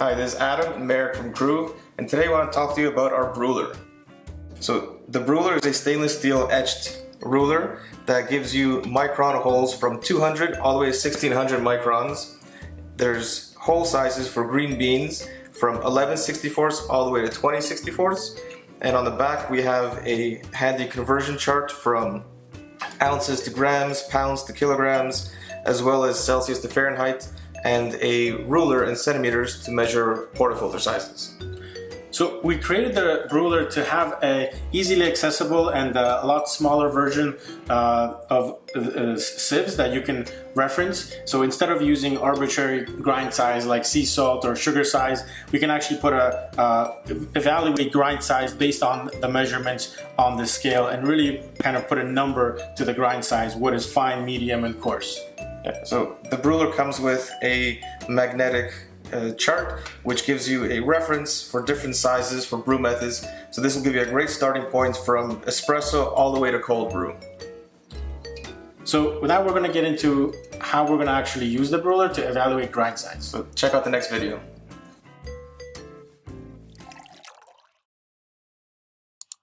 Hi, this is Adam and Merrick from KRUVE, and today I want to talk to you about our brewer. So the brewer is a stainless steel etched ruler that gives you micron holes from 200 all the way to 1600 microns. There's hole sizes for green beans from 11/64 all the way to 20/64, and on the back we have a handy conversion chart from ounces to grams, pounds to kilograms, as well as Celsius to Fahrenheit, and a ruler in centimeters to measure portafilter sizes. So we created the brewer to have a easily accessible and a lot smaller version of sieves that you can reference. So instead of using arbitrary grind size like sea salt or sugar size, we can actually put evaluate grind size based on the measurements on the scale and really kind of put a number to the grind size, what is fine, medium, and coarse. Yeah, so the brewer comes with a magnetic chart which gives you a reference for different sizes for brew methods. So this will give you a great starting point from espresso all the way to cold brew. So now we're going to get into how we're going to actually use the brewer to evaluate grind size. So check out the next video.